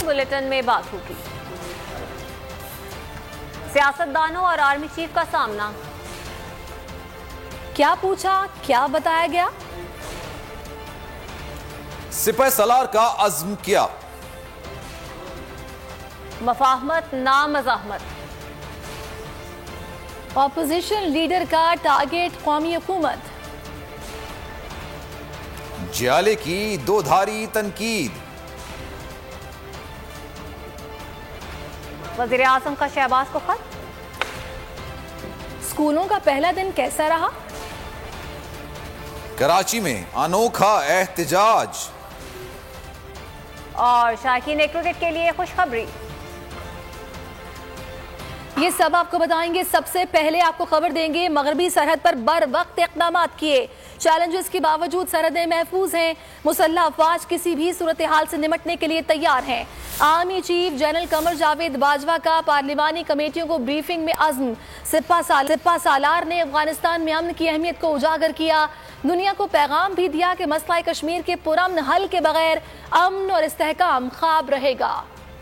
Bulletin में बात होगी। सियासतदानों और आर्मी चीफ का सामना, क्या पूछा, क्या बताया गया? सिपह सलार का अज़्म क्या? मफाहमत ना मज़ाहमत। ऑपोजिशन लीडर का टारगेट कौमी हुकूमत। जियाले की दोधारी तनकीद। वज़ीर आज़म का शहबाज को खत। स्कूलों का पहला दिन कैसा रहा? कराची में अनोखा एहतजाज। और शायकीन क्रिकेट के लिए खुशखबरी। ये सब आपको बताएंगे। सबसे पहले आपको खबर देंगे, मगरबी सरहद पर बर वक्त इक़दाम किए। चैलेंजेस के बावजूद सरहदें महफूज हैं। मुसल्लह अफवाज किसी भी सूरत हाल से निपटने के लिए तैयार हैं। Army chief general Qamar Javed Bajwa का पार्लिमानी कमेटियों को ब्रीफिंग में अज़्म। सिपा सालार ने अफगानिस्तान में अमन की अहमियत को उजागर किया। दुनिया को पैगाम भी दिया कि मसला कश्मीर के पुरअमन हल के बगैर अमन और इस्तेहकाम ख्वाब रहेगा।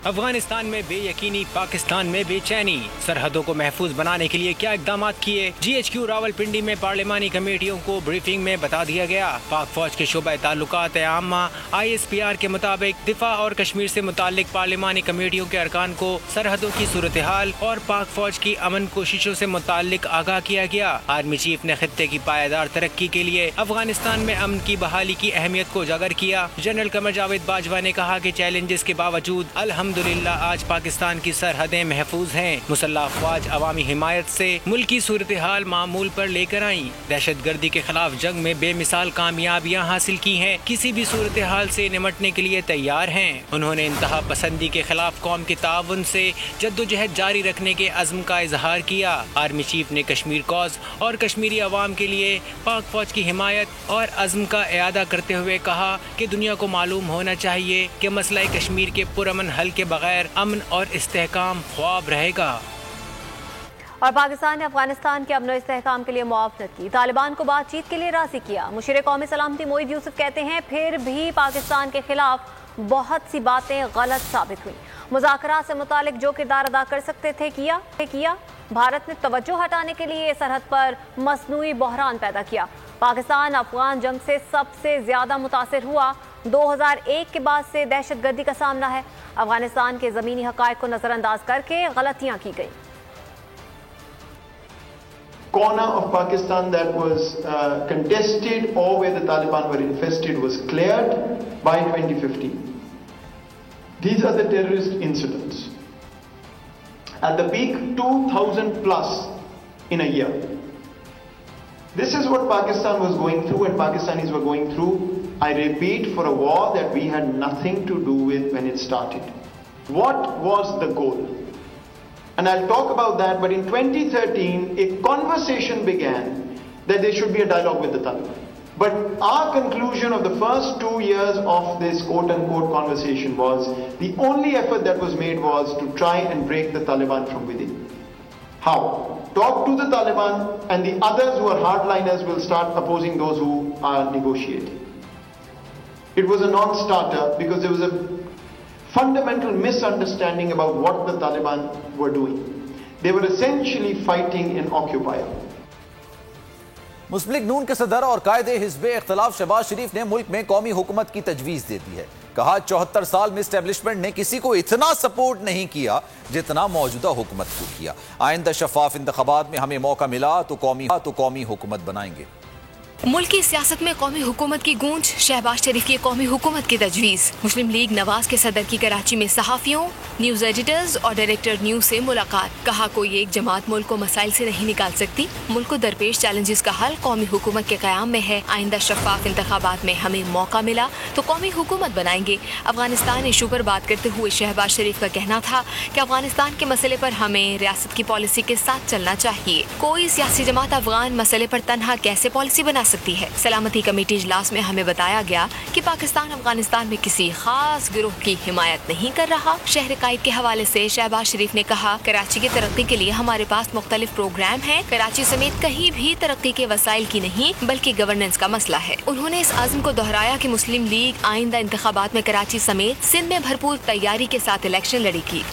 अफगानिस्तान में बेयकीनी, पाकिस्तान में बेचैनी। सरहदों को महफूज बनाने के लिए क्या इकदाम किए? GHQ रावलपिंडी में पार्लिमानी कमेटियों को ब्रीफिंग में बता दिया गया। पाक फौज के शोबा ताल्लुकात आम्मा ISPR के मुताबिक दिफा और कश्मीर से मुतालिक पार्लिमानी कमेटियों के अरकान को सरहदों की सूरत हाल और पाक फौज की अमन कोशिशों से मुतालिक आगाह किया गया। आर्मी चीफ ने खित्ते की पायदार तरक्की के लिए अफगानिस्तान में अमन की बहाली की अहमियत को उजागर किया। जनरल कमर जावेद बाजवा ने कहा कि चैलेंजेस के बावजूद अल्हम्दुलिल्लाह आज पाकिस्तान की सरहदें महफूज हैं। मुसल्लह अफवाज अवामी हिमायत से मुल्की सूरत हाल मामूल पर लेकर आई। दहशत गर्दी के खिलाफ जंग में बेमिसाल कामयाबियां हासिल की हैं। किसी भी सूरत हाल से निमटने के लिए तैयार हैं। उन्होंने इंतहा पसंदी के खिलाफ कौम के ताउन से जद्दोजहद जारी रखने के अज़्म का इजहार किया। आर्मी चीफ ने कश्मीर कॉज और कश्मीरी अवाम के लिए पाक फौज की हिमायत और अज़्म का इयादा करते हुए कहा कि दुनिया को मालूम होना चाहिए कि मसला कश्मीर के पुरअमन हल के बगैर अमन और इस्तेहकाम ख्वाब रहेगा। और पाकिस्तान ने अफगानिस्तान के अमन और इस्तेहकाम के लिए मुआवनत की। तालिबान को बातचीत के लिए राजी किया। मुशीर कौमी सलामती मोईद यूसुफ कहते हैं फिर भी पाकिस्तान के खिलाफ बहुत सी बातें गलत साबित हुई। मुज़ाकरात से मुतालिक जो किरदार अदा कर सकते थे किया। भारत ने तवज्जो हटाने के लिए सरहद पर मसनूई बहरान पैदा किया। पाकिस्तान अफगान जंग से सबसे ज्यादा मुतासिर हुआ। 2001 के बाद से दहशतगर्दी का सामना है। अफगानिस्तान के ज़मीनी हक़ाइक़ को नज़रअंदाज करके गलतियां की गई। Corner of Pakistan that was contested or where the Taliban were infested was cleared by 2015. These are the terrorist incidents. At the peak, 2,000 plus in a year. This is what Pakistan was going through and Pakistanis were going through, I repeat, for a war that we had nothing to do with when it started. What was the goal? And I'll talk about that, but in 2013, a conversation began that there should be a dialogue with the Taliban. But our conclusion of the first 2 years of this quote-unquote conversation was the only effort that was made was to try and break the Taliban from within. How? Talk to the Taliban and the others who are hardliners will start opposing those who are negotiating. It was a non-starter because there was a fundamental misunderstanding about what the Taliban were doing. They were essentially fighting an occupier. Muslim League Noon के सदर और कायदे हिज़्ब इख्तिलाफ शहबाज शरीफ ने मुल्क में कौमी हुकूमत की तजवीज़ दे दी है। कहा 74 साल में इस्टेब्लिशमेंट ने किसी को इतना सपोर्ट नहीं किया जितना मौजूदा हुकूमत को किया। आइंदा शफाफ इंतखाबात में हमें मौका मिला तो कौमी हुकूमत बनाएंगे। मुल्क की सियासत में कौमी हुकूमत की गूंज, शहबाज शरीफ की कौमी हुकूमत की तजवीज़। मुस्लिम लीग नवाज के सदर की कराची में सहाफ़ियों, न्यूज़ एडिटर्स और डायरेक्टर न्यूज़ से मुलाकात। कहा कोई एक जमात मुल्क को मसाइल से नहीं निकाल सकती। मुल्क को दरपेश चैलेंजेस का हल कौमी हुकूमत के क़याम में है। आइंदा शफाफ इंतखाबात में हमें मौका मिला तो कौमी हुकूमत बनाएंगे। अफगानिस्तान इशू पर बात करते हुए शहबाज शरीफ का कहना था कि अफगानिस्तान के मसले पर हमें रियासत की पॉलिसी के साथ चलना चाहिए। कोई सियासी जमात अफगान मसले पर तनहा कैसे पॉलिसी बना सकती है। सलामती कमेटी इजलास में हमें बताया गया कि पाकिस्तान अफगानिस्तान में किसी खास गिरोह की हिमायत नहीं कर रहा। शहर कायद के हवाले से शहबाज शरीफ ने कहा, कराची की तरक्की के लिए हमारे पास मुख्तलिफ प्रोग्राम है। कराची समेत कहीं भी तरक्की के वसाइल की नहीं बल्कि गवर्नेंस का मसला है। उन्होंने इस आज़म को दोहराया कि मुस्लिम लीग आइंदा इंतखाबात में कराची समेत सिंध में भरपूर तैयारी के साथ इलेक्शन लड़ेगी।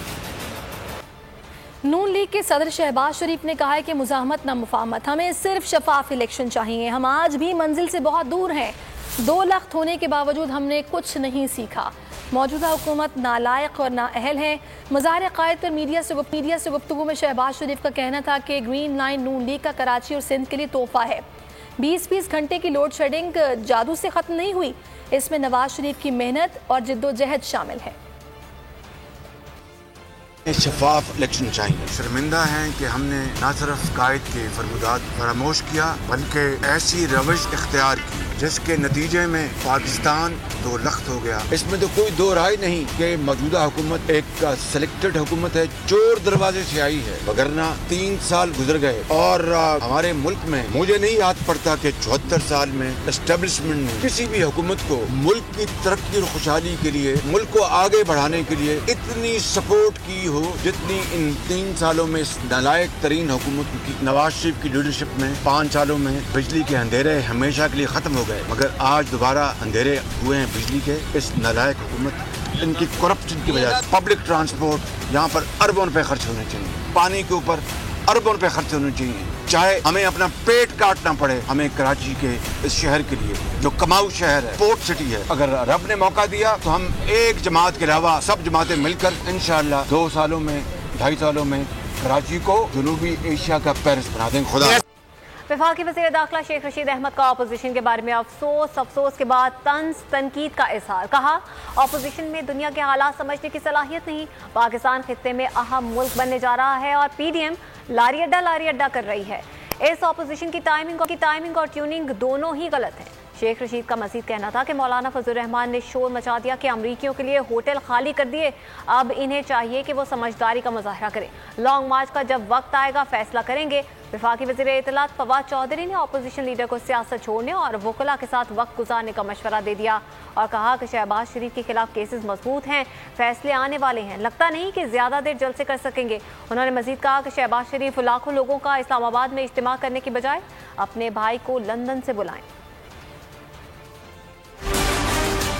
नून लीग के सदर शहबाज शरीफ ने कहा है कि मुज़ाहमत न मुफाहमत, हमें सिर्फ शफाफ इलेक्शन चाहिए। हम आज भी मंजिल से बहुत दूर हैं। 2 लख्त होने के बावजूद हमने कुछ नहीं सीखा। मौजूदा हुकूमत नालायक और नाअहल है। मज़ार क़ायद पर मीडिया से गुफ्तगू में शहबाज शरीफ का कहना था कि ग्रीन लाइन नून लीग का कराची और सिंध के लिए तोहफा है। 20-20 घंटे की लोड शेडिंग जादू से ख़त्म नहीं हुई, इसमें नवाज शरीफ की मेहनत और जिद्दोजहद शामिल है। शफाफ इलेक्शन चाहिए। शर्मिंदा हैं कि हमने न सिर्फ कायद के फरमात फरामोश किया बल्कि ऐसी रविश इख्तियार की जिसके नतीजे में पाकिस्तान 2 लख्त हो गया। इसमें तो कोई दो राय नहीं कि मौजूदा हुकूमत एक सिलेक्टेड हुकूमत है, चोर दरवाजे से आई है, वगरना 3 साल गुजर गए और हमारे मुल्क में मुझे नहीं याद पड़ता कि 74 साल में एस्टेब्लिशमेंट ने किसी भी हुकूमत को मुल्क की तरक्की और खुशहाली के लिए, मुल्क को आगे बढ़ाने के लिए इतनी सपोर्ट की हो जितनी इन 3 सालों में इस नालायक तरीन हुकूमत की। नवाज शरीफ की लीडरशिप में 5 सालों में बिजली के अंधेरे हमेशा के लिए खत्म हो गए, मगर आज दोबारा अंधेरे हुए हैं बिजली के। इस नालायक हुकूमत इनकी करप्शन की वजह से पब्लिक ट्रांसपोर्ट यहाँ पर अरबों रुपए खर्च होने चाहिए, पानी के ऊपर अरबों रुपए खर्च होने चाहिए, चाहे हमें अपना पेट काटना पड़े। हमें कराची के इस शहर के लिए जो कमाऊ शहर है, पोर्ट सिटी है, अगर रब ने मौका दिया तो हम एक जमात के अलावा सब जमातें मिलकर इंशाअल्लाह 2 सालों में 2.5 सालों में कराची को जनूबी एशिया का पेरिस बना देंगे। खुदा। वफाकी वज़ीर दाखिला शेख रशीद अहमद का अपोजिशन के बारे में अफसोस के बाद तनकीद का इजहार। कहा, अपोजिशन में दुनिया के हालात समझने की सलाहियत नहीं। पाकिस्तान खित्ते में अहम मुल्क बनने जा रहा है और PDM लारी अड्डा कर रही है। इस अपोजिशन की टाइमिंग और ट्यूनिंग दोनों ही गलत है। शेख रशीद का मजीद कहना था कि मौलाना फजल रहमान ने शोर मचा दिया कि अमरीकियों के लिए होटल खाली कर दिए, अब इन्हें चाहिए कि वो समझदारी का मुजाहरा करें। लॉन्ग मार्च का जब वक्त आएगा फैसला करेंगे। वफाकी वज़ीर इत्तलात फवाद चौधरी ने अपोजिशन लीडर को सियासत छोड़ने और वकला के साथ वक्त गुजारने का मशवरा दे दिया और कहा कि शहबाज शरीफ के खिलाफ केसेस मजबूत हैं, फैसले आने वाले हैं, लगता नहीं कि ज़्यादा देर जलसे कर सकेंगे। उन्होंने मजीद कहा कि शहबाज शरीफ लाखों लोगों का इस्लामाबाद में इज्तिमा करने की बजाय अपने भाई को लंदन से बुलाएं।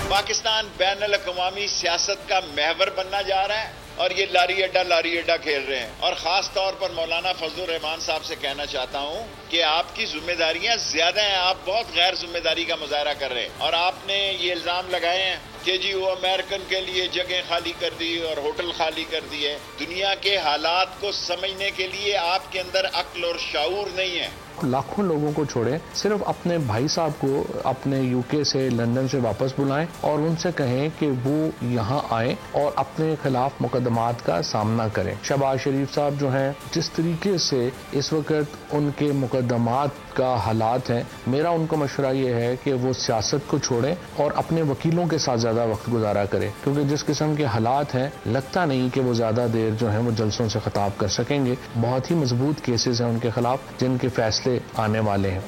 पाकिस्तान बैनुल अक़वामी सियासत का महवर बनना जा रहा है और ये लारी अड्डा खेल रहे हैं। और खास तौर पर मौलाना फजल रहमान साहब से कहना चाहता हूं कि आपकी जिम्मेदारियां ज्यादा हैं, आप बहुत गैर जिम्मेदारी का मुजाहरा कर रहे हैं और आपने ये इल्जाम लगाए हैं कि जी वो अमेरिकन के लिए जगह खाली कर दी और होटल खाली कर दिए। दुनिया के हालात को समझने के लिए आपके अंदर अक्ल और शाऊर नहीं है। लाखों लोगों को छोड़े, सिर्फ अपने भाई साहब को अपने यूके से लंदन से वापस बुलाएं और उनसे कहें कि वो यहाँ आए और अपने खिलाफ मुकदमात का सामना करें। शहबाज शरीफ साहब जो हैं, जिस तरीके से इस वक्त उनके मुकदमात का हालात हैं, मेरा उनको मशवरा ये है कि वो सियासत को छोड़ें और अपने वकीलों के साथ ज़्यादा वक्त गुजारा करें, क्योंकि जिस किस्म के हालात हैं लगता नहीं कि वो ज़्यादा देर जो है वो जलसों से खिताब कर सकेंगे। बहुत ही मजबूत केसेस हैं उनके खिलाफ जिनके फैसले आने वाले हैं।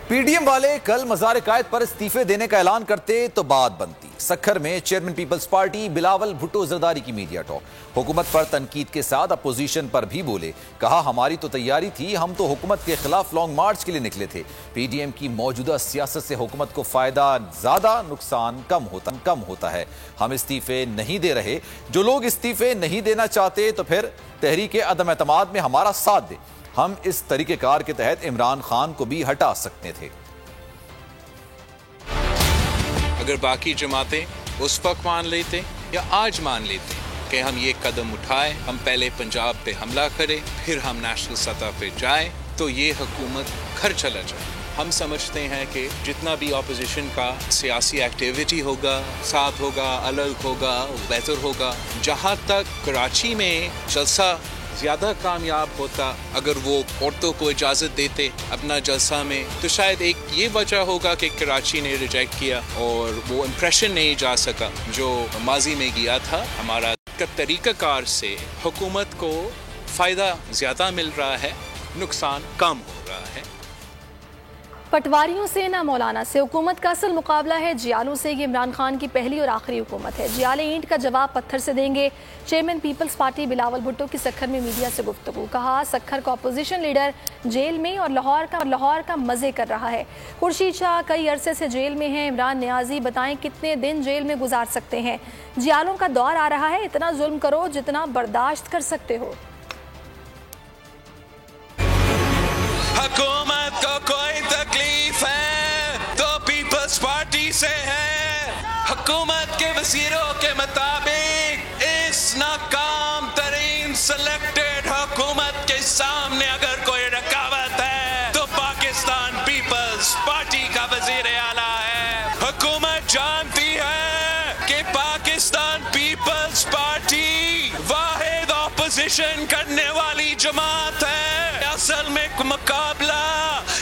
PDM वाले कल मज़ार कायद पर इस्तीफे देने का ऐलान करते तो बात बनती। सक्खर में chairman people's party Bilawal Bhutto Zardari की मीडिया टॉक। हुकूमत पर तनकीद के साथ अपोजिशन पर भी बोले। कहा, हमारी तो तैयारी थी, हम तो हुकूमत के खिलाफ लॉन्ग मार्च के लिए निकले थे। PDM की मौजूदा सियासत से हुकूमत को फायदा ज्यादा, नुकसान कम होता है। हम इस्तीफे नहीं दे रहे। जो लोग इस्तीफे नहीं देना चाहते तो फिर तहरीक अदम एतमाद में हमारा साथ दे। हम इस तरीकेकार के तहत इमरान खान को भी हटा सकते थे। अगर बाकी जमातें उस वक्त मान लेते या आज मान लेते कि हम ये कदम उठाए, हम पहले पंजाब पे हमला करें, फिर हम नेशनल सतह पे जाएं, तो ये हुकूमत घर चला जाए। हम समझते हैं कि जितना भी ऑपोजिशन का सियासी एक्टिविटी होगा, साथ होगा, अलग होगा, बेहतर होगा। जहाँ तक कराची में जलसा ज़्यादा कामयाब होता अगर वो औरतों को इजाज़त देते अपना जलसा में, तो शायद एक ये वजह होगा कि कराची ने रिजेक्ट किया और वो इम्प्रेशन नहीं जा सका जो माजी में गया था। हमारा तरीक़ाकार से हुकूमत को फ़ायदा ज़्यादा मिल रहा है, नुकसान कम हो रहा है। पटवारियों से ना मौलाना से हुकूमत का असल मुकाबला है जियालों से। ये इमरान खान की पहली और आखिरी हुकूमत है। जियाले ईंट का जवाब पत्थर से देंगे। Chairman people's party Bilawal Bhutto की सक्खर में मीडिया से गुफ्तगू। कहा सक्खर का अपोजिशन लीडर जेल में और लाहौर का मजे कर रहा है। खुर्शीद शाह कई अरसे से जेल में हैं। इमरान नियाजी बताएं कितने दिन जेल में गुजार सकते हैं। जियालों का दौर आ रहा है, इतना जुल्म करो जितना बर्दाश्त कर सकते हो। हुकूमत को कोई तकलीफ है तो पीपल्स पार्टी से है। हुकूमत के वज़ीरों के मुताबिक इस नाकाम तरीन सिलेक्टेड हुकूमत के सामने अगर कोई रुकावट है तो पाकिस्तान पीपल्स पार्टी का वज़ीर आला है। हुकूमत जानती है कि पाकिस्तान पीपल्स पार्टी वाहिद ऑपोजिशन करने वाली जमात है। असल में मुकाबला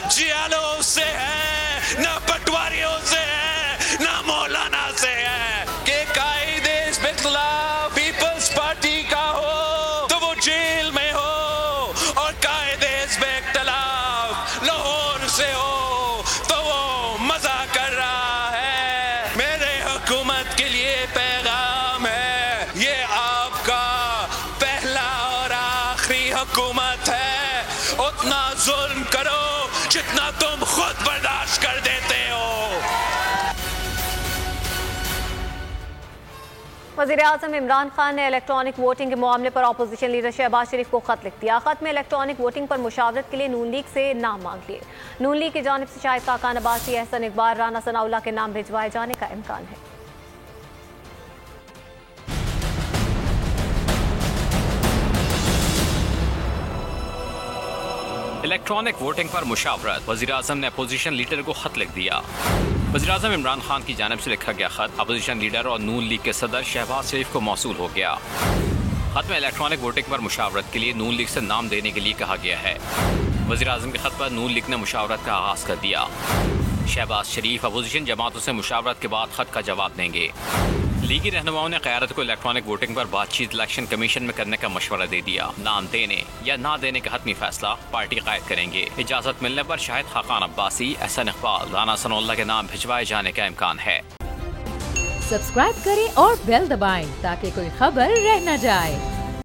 जियालों से है, ना पटवारियों से है, ना मौलाना से है। कि कायदे इस खिलाफ पीपल्स पार्टी का हो तो वो जेल में हो और कायदे इस खिलाफ लाहौर से हो तो वो मजा कर रहा है। मेरे हुकूमत के लिए पैगाम है, ये आपका पहला और आखिरी हुकूमत है। उतना जुल्म करो जितना तुम खुद बर्दाश्त कर देते हो। वज़ीर-ए-आज़म इमरान खान ने इलेक्ट्रॉनिक वोटिंग के मामले पर अपोजिशन लीडर शहबाज शरीफ को खत लिख दिया। खत में इलेक्ट्रॉनिक वोटिंग पर मुशावरत के लिए नून लीग से नाम मांग लिए। नून लीग की जानिब से शाहिद खाकान अब्बासी, एहसन इकबाल, राना सनाउल्लाह के नाम भिजवाए जाने का इम्कान है। इलेक्ट्रॉनिक वोटिंग पर मुशावरत, वज़ीर-ए-आज़म ने अपोजिशन लीडर को खत लिख दिया। वज़ीर-ए-आज़म इमरान खान की जानिब से लिखा गया खत अपोजिशन लीडर और नून लीग के सदर शहबाज शरीफ को मौसूल हो गया। खत में इलेक्ट्रॉनिक वोटिंग पर मुशावरत के लिए नून लीग से नाम देने के लिए कहा गया है। वज़ीर-ए-आज़म के खत पर नून लीग ने मुशावरत का आगाज कर दिया। शहबाज शरीफ अपोजिशन जमातों से मुशावरत के बाद खत का जवाब देंगे। लीगी रहनुमाओं ने क़यादत को इलेक्ट्रॉनिक वोटिंग पर बातचीत इलेक्शन कमीशन में करने का मशवरा दे दिया। नाम देने या ना देने का हतमी फैसला पार्टी कायद करेंगे। इजाजत मिलने पर शाहिद खाकान अब्बासी, एहसन इकबाल, राना सनाउल्लाह के नाम भिजवाए जाने का इम्कान है। सब्सक्राइब करें और बेल दबाएं ताकि कोई खबर रह न जाए।